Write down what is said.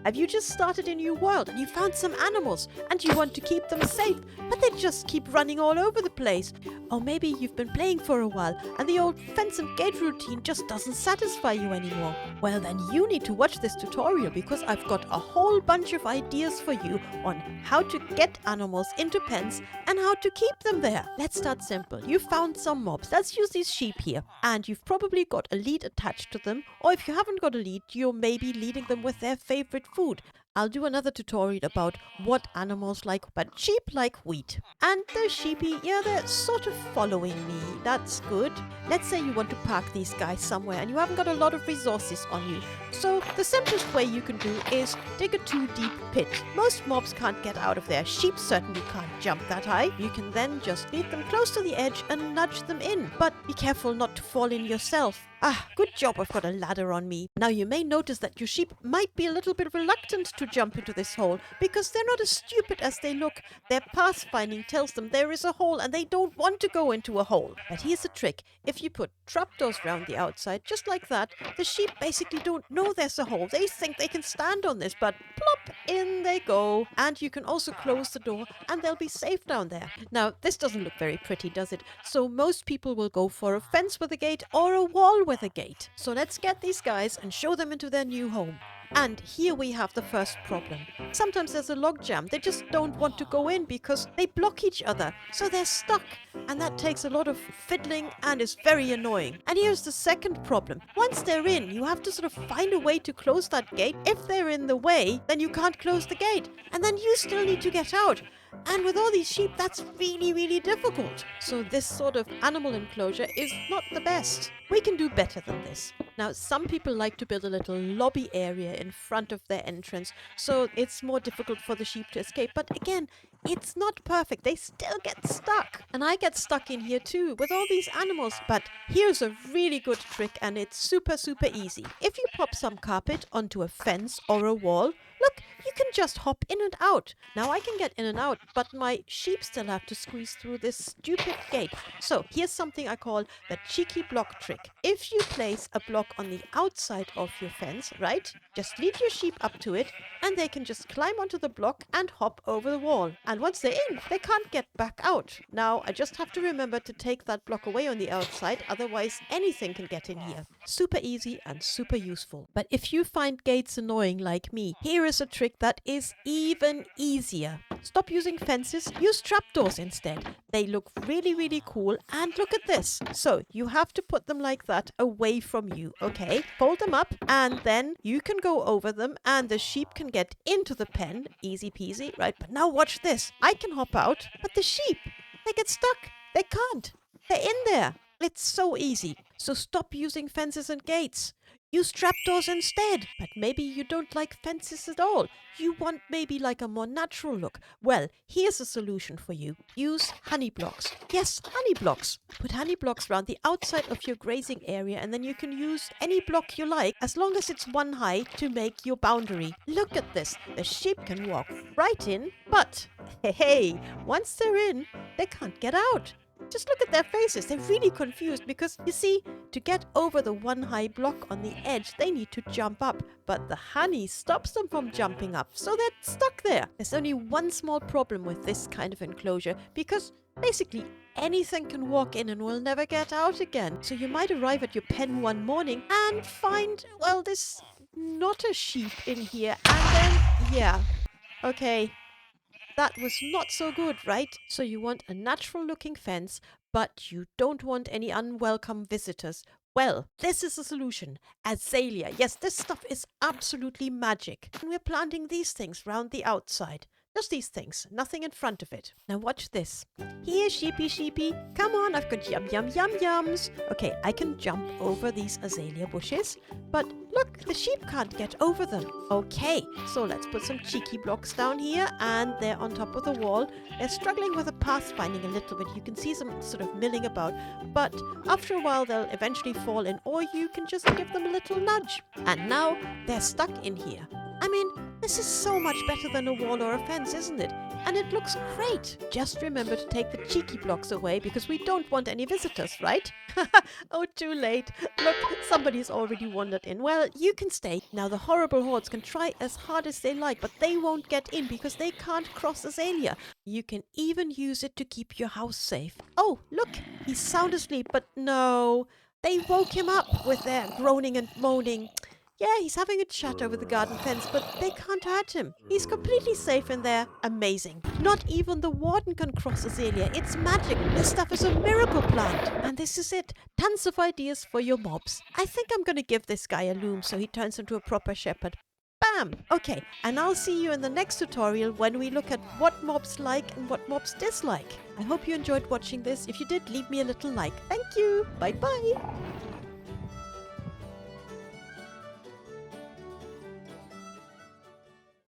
Have you just started a new world and you found some animals and you want to keep them safe, but they just keep running all over the place? Or maybe you've been playing for a while and the old fence and gate routine just doesn't satisfy you anymore. Well, then you need to watch this tutorial because I've got a whole bunch of ideas for you on how to get animals into pens and how to keep them there. Let's start simple. You found some mobs. Let's use these sheep here. And you've probably got a lead attached to them, or if you haven't got a lead, you're maybe leading them with their favorite food. I'll do another tutorial about what animals like, but sheep like wheat. And the sheepy, yeah, they're sort of following me. That's good. Let's say you want to park these guys somewhere and you haven't got a lot of resources on you. So the simplest way you can do is dig a 2-deep pit. Most mobs can't get out of there. Sheep certainly can't jump that high. You can then just lead them close to the edge and nudge them in. But be careful not to fall in yourself. Ah, good job I've got a ladder on me. Now you may notice that your sheep might be a little bit reluctant to jump into this hole because they're not as stupid as they look. Their pathfinding tells them there is a hole and they don't want to go into a hole. But here's a trick. If you put trapdoors around the outside, just like that, the sheep basically don't know there's a hole. They think they can stand on this, but plop, in they go. And you can also close the door and they'll be safe down there. Now, this doesn't look very pretty, does it? So most people will go for a fence with a gate or a wall with a gate. So let's get these guys and show them into their new home. And here we have the first problem. Sometimes there's a log jam. They just don't want to go in because they block each other. So they're stuck. And that takes a lot of fiddling and is very annoying. And here's the second problem. Once they're in, you have to sort of find a way to close that gate. If they're in the way, then you can't close the gate. And then you still need to get out. And with all these sheep, that's really, really difficult. So this sort of animal enclosure is not the best. We can do better than this. Now, some people like to build a little lobby area in front of their entrance, so it's more difficult for the sheep to escape. But again, it's not perfect. They still get stuck. And I get stuck in here too with all these animals. But here's a really good trick and it's super, super easy. If you pop some carpet onto a fence or a wall, look, you can just hop in and out. Now I can get in and out, but my sheep still have to squeeze through this stupid gate. So here's something I call the cheeky block trick. If you place a block on the outside of your fence, right, just lead your sheep up to it and they can just climb onto the block and hop over the wall. And once they're in, they can't get back out. Now I just have to remember to take that block away on the outside, otherwise anything can get in here. Super easy and super useful. But if you find gates annoying like me, here is a trick that is even easier. Stop using fences, use trapdoors instead. They look really, really cool and look at this. So you have to put them like that away from you, okay? Fold them up and then you can go over them and the sheep can get into the pen. Easy peasy, right? But now watch this. I can hop out, but the sheep, they get stuck. They can't. They're in there. It's so easy. So stop using fences and gates. Use trapdoors instead. But maybe you don't like fences at all. You want maybe like a more natural look. Well, here's a solution for you. Use honey blocks. Yes, honey blocks. Put honey blocks around the outside of your grazing area and then you can use any block you like as long as it's one high to make your boundary. Look at this. The sheep can walk right in, but hey, once they're in, they can't get out. Just look at their faces. They're really confused because, you see, to get over the one high block on the edge, they need to jump up. But the honey stops them from jumping up, so they're stuck there. There's only one small problem with this kind of enclosure because basically anything can walk in and will never get out again. So you might arrive at your pen one morning and find, well, there's not a sheep in here. And then, yeah, okay. That was not so good, right? So you want a natural looking fence, but you don't want any unwelcome visitors. Well, this is the solution. Azalea. Yes, this stuff is absolutely magic. And we're planting these things round the outside. Just these things, nothing in front of it. Now watch this. Here, sheepy, sheepy. Come on, I've got yum, yum, yum, yums. Okay, I can jump over these azalea bushes, but look, the sheep can't get over them. Okay, so let's put some cheeky blocks down here, and they're on top of the wall. They're struggling with the pathfinding a little bit. You can see them sort of milling about, but after a while they'll eventually fall in, or you can just give them a little nudge. And now they're stuck in here. I mean, this is so much better than a wall or a fence, isn't it? and it looks great. Just remember to take the cheeky blocks away because we don't want any visitors, right? Oh, too late. Look, somebody's already wandered in. Well, you can stay. Now the horrible hordes can try as hard as they like, but they won't get in because they can't cross Azalea. You can even use it to keep your house safe. Oh, look, he's sound asleep, but no. They woke him up with their groaning and moaning. Yeah, he's having a chat over the garden fence, but they can't hurt him. He's completely safe in there. Amazing. Not even the warden can cross Azalea. It's magic. This stuff is a miracle plant. And this is it. Tons of ideas for your mobs. I think I'm going to give this guy a loom so he turns into a proper shepherd. Bam! Okay, and I'll see you in the next tutorial when we look at what mobs like and what mobs dislike. I hope you enjoyed watching this. If you did, leave me a little like. Thank you. Bye-bye.